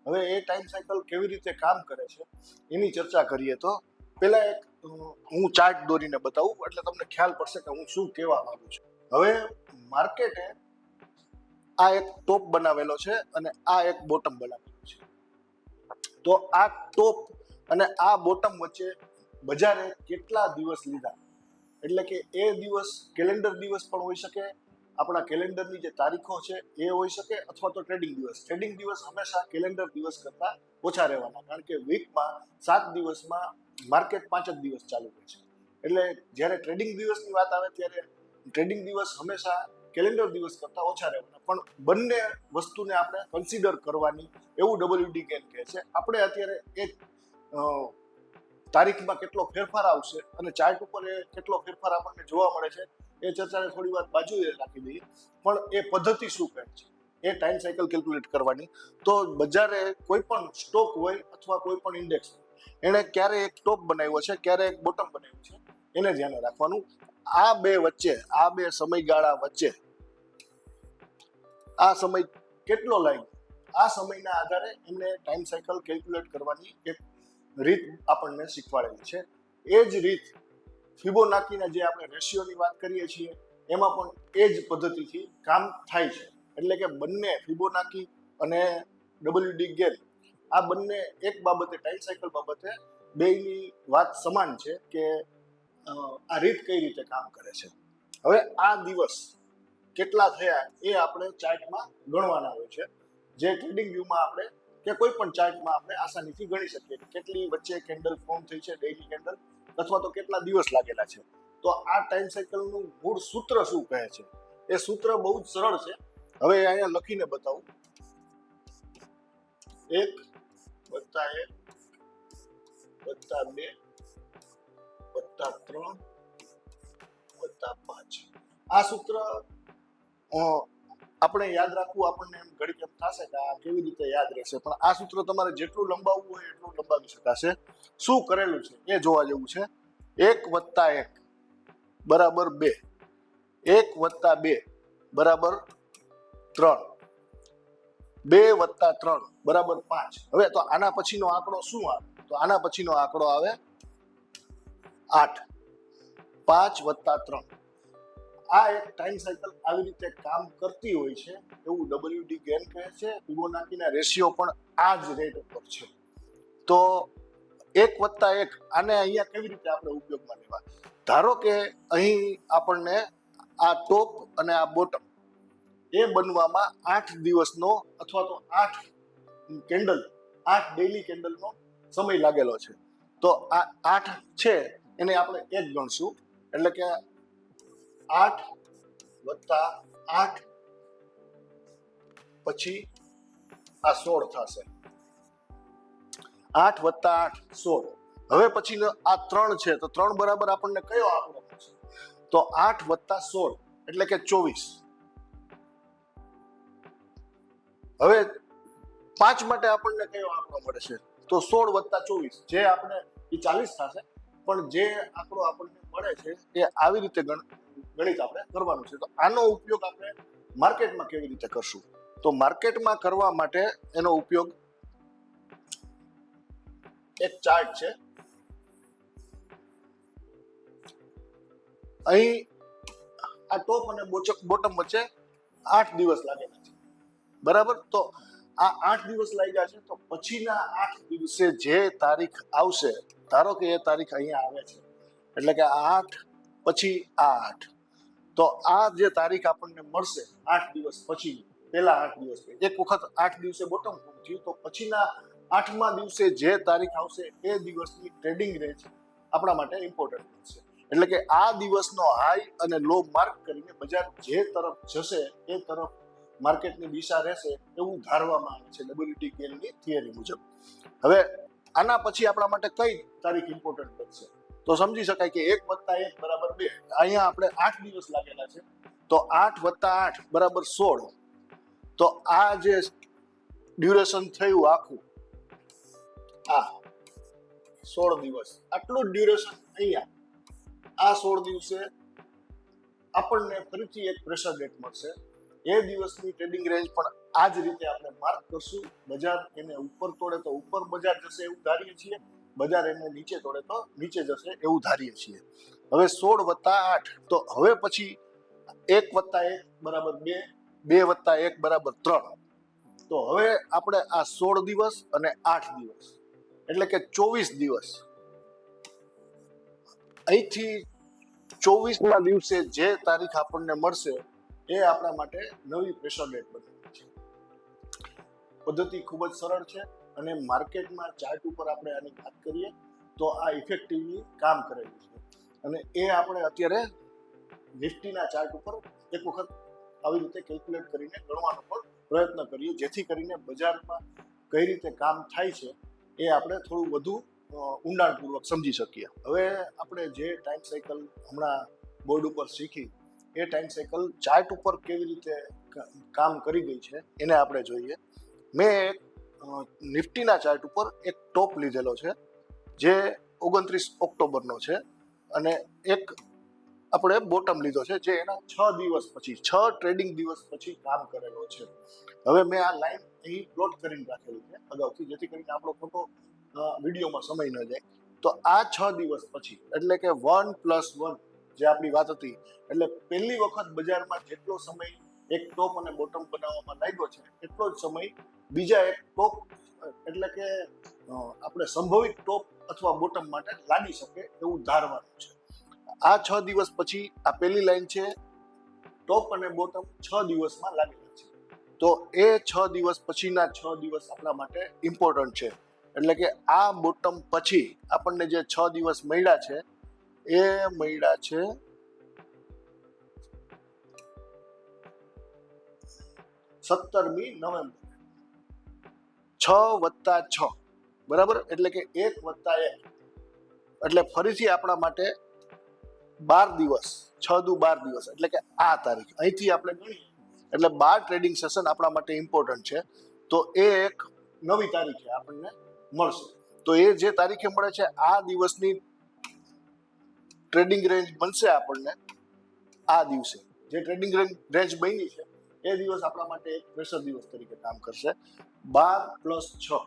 હવે એ time cycle કેવી રીતે કામ કરે છે એની ચર્ચા કરીએ તો પહેલા એક હું ચાર્ટ દોરીને બતાવું એટલે તમને ખ્યાલ પડશે કે હું શું કહેવા માંગુ છું. હવે માર્કેટે આ એક ટોપ બનાવેલો છે અને આ એક બોટમ બનાવેલો છે. તો આ ટોપ અને આ બોટમ વચ્ચે બજારે કેટલા દિવસ લીધા, એટલે કે એ દિવસ કેલેન્ડર દિવસ પણ હોઈ શકે, આપણા કેલેન્ડરની જે તારીખો છે એ હોઈ શકે, અથવા તો ટ્રેડિંગ દિવસ. ટ્રેડિંગ દિવસ હંમેશા કેલેન્ડર દિવસ કરતા ઓછા રહેવાના, કારણ કે વીકમાં 7 દિવસમાં માર્કેટ 5 જ દિવસ ચાલુ હોય છે. એટલે જ્યારે ટ્રેડિંગ દિવસની વાત આવે ત્યારે ટ્રેડિંગ દિવસ હંમેશા કેલેન્ડર દિવસ કરતા ઓછા રહેવાના. પણ બંને વસ્તુને આપણે કન્સિડર કરવાની એવું WD ગેન કહે છે. આપણે અત્યારે એક તારીખમાં કેટલો ફેરફાર આવશે અને ચાર્ટ ઉપર એ કેટલો ફેરફાર આપણને જોવા મળે છે એ ચર્ચાને થોડી વાર બાજુએ રાખી દઈએ. પણ એ પદ્ધતિ શું કહે છે એ ટાઈમ સાયકલ કેલ્ક્યુલેટ કરવાની. તો બજારે કોઈ પણ સ્ટોક હોય અથવા કોઈ પણ ઇન્ડેક્સ હોય, એણે ક્યારે એક ટોપ બનાવ્યો છે, ક્યારે એક બોટમ બનાવ્યું છે, એને ધ્યાને રાખવાનું. આ બે વચ્ચે, આ બે સમયગાળા વચ્ચે આ સમય કેટલો લાગ્યો, આ સમયના આધારે એમને ટાઈમ સાયકલ કેલ્ક્યુલેટ કરવાની એક રીત આપણને શીખવાડેલી છે. એ જ રીત ફિબોનાકીના જે આપણે રેશિયોની વાત કરીએ છીએ એમાં પણ એ જ પદ્ધતિથી કામ થાય છે. એટલે કે બંને ફિબોનાકી અને WD ગેન આ બંને એક બાબતે, ટાઈમ સાયકલ બાબતે બેયની વાત સમાન છે કે આ રીત કઈ રીતે કામ કરે છે. હવે આ દિવસ કેટલા થયા એ આપણે ચાર્ટમાં ગણવાના હોય છે, જે ટ્રેડિંગ વ્યૂમાં આપણે કે કોઈ પણ ચાર્ટમાં આપણે આસાનીથી ગણી શકીએ કે કેટલી વચ્ચે કેન્ડલ ફોર્મ થઈ છે, ડેઇલી કેન્ડલ, અથવા તો કેટલા દિવસ લાગેલા છે. તો આ ટાઈમ સાયકલનું મૂળ સૂત્ર શું કહે છે? એ સૂત્ર બહુ જ સરળ છે. હવે અહીંયા લખીને બતાવું. 1 + 1 + 2 + 3 + 5. આ સૂત્ર આપણે યાદ રાખવું, આપણને એમ ઘડીક એમ થશે કે આ કેવી રીતે યાદ રહેશે, પણ આ સૂત્ર તમારે જેટલું લંબાવવું હોય એટલું લંબાવી શકાશે. શું કરેલું છે એ જોવા જેવું છે. 1 + 1 = 2, 1 + 2 = 3, 2 + 3 = 5. હવે તો આના પછીનો આંકડો શું આવે? તો આના પછીનો આંકડો આવે 8. 5 + 3. આ એક ટાઈમ સાયકલ આવી રીતે કામ કરતી હોય છે એવું WD ગેન કહે છે. ફિબોનાકીના રેશિયો પણ આ જ રેટ ઉપર છે. તો 1 + 1 આને અહીંયા કેવી રીતે આપણે ઉપયોગમાં લેવા? ધારો કે અહીં આપણને આ ટોપ અને આ બોટમ એ બનવામાં 8 દિવસનો અથવા તો 8 કેન્ડલ, 8 ડેઇલી કેન્ડલનો સમય લાગેલો છે. તો આ 8 છે એને આપણે 1 ગણશું, એટલે કે 8 + 8 પછી આ 16 થશે. 8 + 8 16. હવે પછીનો આ 3 છે, તો 3 બરાબર આપણને કયો આંકડો મળશે? તો 8 + 16 એટલે કે 24. હવે 5 માટે આપણને કયો આંકડો મળે છે? તો 16 + 24, જે આપણે એ 40 થશે. પણ જે આંકડો આપણને મળે છે એ આવી રીતે ગણિત આપણે કરવાનું છે. તો આનો ઉપયોગ આપણે માર્કેટમાં કેવી રીતે કરશું? તો માર્કેટમાં કરવા માટે એનો ઉપયોગ એક ચાર્ટ છે. અહીં આ ટોપ અને બોટમ વચ્ચે 8 દિવસ લાગેલા છે, બરાબર? તો આ 8 દિવસ લાગ્યા છે, તો પછીના 8 દિવસે જે તારીખ આવશે, ધારો કે એ તારીખ અહીંયા આવે છે, એટલે કે 8 પછી આ 8. તો આ જે તારીખ આપણને મળશે 8 દિવસ પછી, પહેલા 8 દિવસ, એક વખત 8 દિવસે બોટમ ફોર્મ થયું, તો પછીના 8મા દિવસે જે તારીખ આવશે એ દિવસની ટ્રેડિંગ રેન્જ આપણા માટે ઇમ્પોર્ટન્ટ છે. એટલે કે આ દિવસનો હાઈ અને લો માર્ક કરીને બજાર જે તરફ જશે એ તરફ માર્કેટની દિશા રહેશે એવું ધારવામાં આવે છે WD ગેનની થિયરી મુજબ. હવે આના પછી આપણા માટે કઈ તારીખ ઇમ્પોર્ટન્ટ બનશે? તો સમજી શકાય કે 1 + 1 = 2. અહીંયા આપણે 8 દિવસ લાગેલા છે, તો 8 + 8 = 16. તો આ જે ડ્યુરેશન થયું આખું, આ 16 દિવસ, આટલું ડ્યુરેશન અહીંયા આ 16 દિવસે આપણને ફરીથી એક પ્રેશર ડેટ મળશે. એ દિવસની ટ્રેડિંગ રેન્જ પણ આ જ રીતે આપણે માર્ક કરશું. બજાર એને ઉપર તોડે તો ઉપર બજાર જશે એવું ધારીએ છીએ, બજાર એને નીચે તોડે તો નીચે જશે એવું ધારીએ છીએ. હવે 16 + 8, તો હવે પછી 1 + 1 બરાબર 2, 2 + 1 બરાબર 3. તો હવે આપણે આ 16 દિવસ અને 8 દિવસ એટલે કે 24 દિવસ, અહીંથી 24મા દિવસે જે તારીખ આપણને મળશે એ આપણા માટે નવી પ્રેશર ડેટ બની છે. પદ્ધતિ ખૂબ જ સરળ છે અને માર્કેટમાં ચાર્ટ ઉપર આપણે આની વાત કરીએ તો આ ઇફેક્ટિવલી કામ કરેલું છે. અને એ આપણે અત્યારે નિફ્ટીના ચાર્ટ ઉપર એક વખત આવી રીતે કેલ્ક્યુલેટ કરીને ગણવાનો પણ પ્રયત્ન કરીએ, જેથી કરીને બજારમાં કઈ રીતે કામ થાય છે એ આપણે થોડું વધુ ઊંડાણપૂર્વક સમજી શકીએ. હવે આપણે જે ટાઈમ સાયકલ હમણાં બોર્ડ ઉપર શીખી એ ટાઈમ સાયકલ ચાર્ટ ઉપર કેવી રીતે કામ કરી ગઈ છે એને આપણે જોઈએ. મેં નિફ્ટીના ચાર્ટ ઉપર એક ટોપ લીધેલો છે જે 29 ઓક્ટોબરનો છે અને એક આપણે બોટમ લીધો છે જે એના 6 દિવસ પછી, 6 ટ્રેડિંગ દિવસ પછી કામ કરેલો છે. હવે મેં આ લાઈન અહીં પ્લોટ કરીને રાખેલી છે અગાઉથી, જેથી કરીને આપણો ખોટો વિડીયોમાં સમય ન જાય. તો આ 6 દિવસ પછી એટલે કે 1 + 1 જે આપણી વાત હતી, એટલે પહેલી વખત બજારમાં જેટલો સમય એક ટોપ અને બોટમ બનાવવામાં લાગ્યો છે એટલો જ સમય બીજા એક ટોપ એટલે કે આપણે સંભવિત ટોપ અથવા બોટમ માટે લાગી શકે એવું ધારવાનું છે. આ 6 દિવસ પછી આ પહેલી લાઈન છે, ટોપ અને બોટમ 6 દિવસમાં લાગેલા છે. તો એ 6 દિવસ પછીના 6 દિવસ આપણા માટે ઇમ્પોર્ટન્ટ છે. એટલે કે આ બોટમ પછી આપણને જે 6 દિવસ મળ્યા છે એ મળ્યા છે 17મી નવેમ્બર, 6 + 6 બરાબર, એટલે કે 1 + 1, એટલે ફરીથી આપણા માટે 12 દિવસ, 6 દુ 12 દિવસ, એટલે કે આ તારીખ અહીંથી આપણે ગણીએ એટલે 12 ટ્રેડિંગ સેશન આપણા માટે ઇમ્પોર્ટન્ટ છે. તો એ એક નવી તારીખે આપણને મળશે. તો એ જે તારીખે મળે છે આ દિવસની ટ્રેડિંગ રેન્જ બનશે આપણને. આ દિવસે જે ટ્રેડિંગ રેન્જ બની છે એ દિવસ આપણા માટે એક પ્રેશર દિવસ તરીકે કામ કરશે. 12 + 6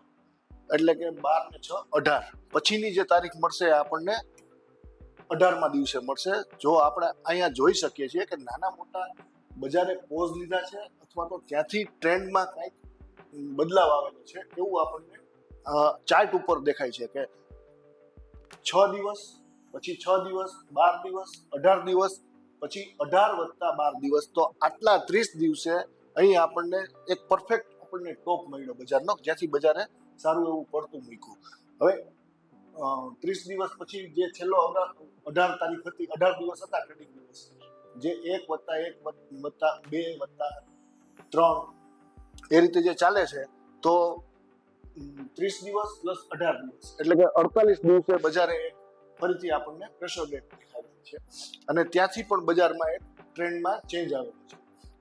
એટલે કે 12 ને 6 18, પછીની જે તારીખ મળશે એ આપણને 18મા દિવસે મળશે. જો આપણે અહીંયા જોઈ શકીએ છીએ કે નાના મોટા બજારે પોઝ લીધા છે અથવા તો ત્યાંથી ટ્રેન્ડમાં કંઈક બદલાવ આવેલો છે એવું આપણને ચાર્ટ ઉપર દેખાય છે કે 6 દિવસ પછી 6 દિવસ, 12 દિવસ, 18 દિવસ, પછી 18 + 12 દિવસ, તો આટલા 30 દિવસે અહીં આપણને એક પરફેક્ટ આપણને ટોપ મળ્યો બજારનો, જ્યાંથી બજારે સારું એવું પડતું મૂક્યું. હવે 30 દિવસ પછી જે છેલ્લો 18 તારીખ હતી, 18 દિવસ હતા ટ્રેડિંગ દિવસ, જે 1 + 1 + 2 + 3 એ રીતે જે ચાલે છે, તો 30 દિવસ + 18 દિવસ એટલે કે 48 દિવસે બજારે ફરીથી આપણને પ્રેશર ડેટ દેખાડી છે અને ત્યાંથી પણ બજારમાં એક ટ્રેન્ડમાં ચેન્જ આવેલો છે.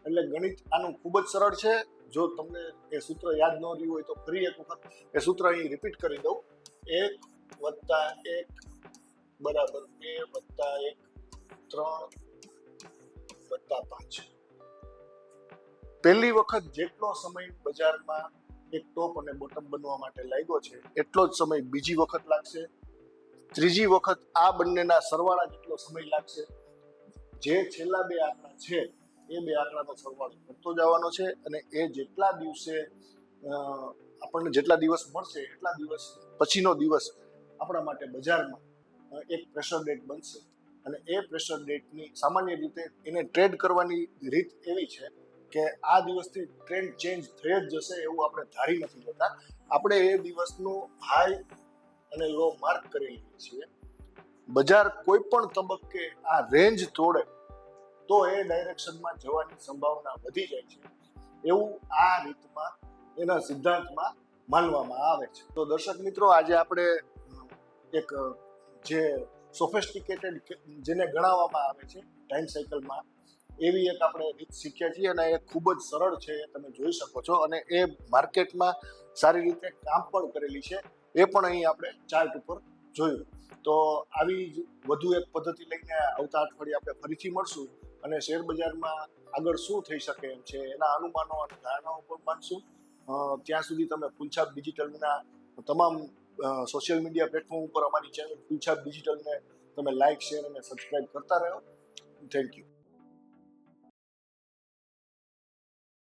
એટલે ગણિત આનું ખૂબ જ સરળ છે. જો તમને એ સૂત્ર યાદ ન રહ્યું હોય તો ફરી એક વખત એ સૂત્ર અહીં રિપીટ કરી દઉં. 1 + 1 બરાબર 2 + 1 3 + 5. પહેલી વખત જેટલો સમય બજારમાં એક ટોપ અને બોટમ બનવા માટે લાગ્યો છે એટલો જ સમય બીજી વખત લાગશે. ત્રીજી વખત આ બંનેના સરવાળા જેટલો સમય લાગશે. જે છેલ્લા બે આંકડા છે એ બે આંકડાનો સરવાળો કરતો જવાનો છે અને એ જેટલા દિવસે આપણને જેટલા દિવસ મળશે એટલા દિવસ પછીનો દિવસ આપણા માટે બજારમાં એક પ્રેશર ડેટ બનશે. અને એ પ્રેશર ડેટની સામાન્ય રીતે એને ટ્રેડ કરવાની રીત એવી છે કે આ દિવસથી ટ્રેન્ડ ચેન્જ થઈ જ જશે એવું આપણે ધારી નથી લેતા. આપણે એ દિવસનું હાઈ અને લો માર્ક કરી લઈએ છીએ. બજાર કોઈ પણ તબક્કે આ રેન્જ તોડે તો એ ડાયરેક્શનમાં જવાની સંભાવના વધી જાય છે એવું આ રીતમાં એના સિદ્ધાંતમાં માનવામાં આવે છે. તો દર્શક મિત્રો, આજે આપણે એક જે સોફિસ્ટિકેટેડ જેને ગણાવવામાં આવે છે ટાઈમ સાયકલમાં, એવી એક આપણે રીત શીખ્યા છીએ અને એ ખૂબ જ સરળ છે, તમે જોઈ શકો છો, અને એ માર્કેટમાં સારી રીતે કામ પણ કરેલી છે. એ પણ અહીં આપણે ચાર્ટ ઉપર જોયું. તો આવી જ વધુ એક પદ્ધતિ લઈને આવતા અઠવાડિયે આપણે ફરીથી મળશું. અને શેર બજારમાં આગળ શું થઈ શકે એમ છે એના અનુમાનો અને ધારણાઓ પણ માનશું. ત્યાં સુધી તમે ફૂલછાપ ડિજિટલના તમામ સોશિયલ મીડિયા પ્લેટફોર્મ ઉપર અમારી ચેનલ ફૂલછાપ ડિજિટલને તમે લાઇક, શેર અને સબસ્ક્રાઇબ કરતા રહો. Thank you.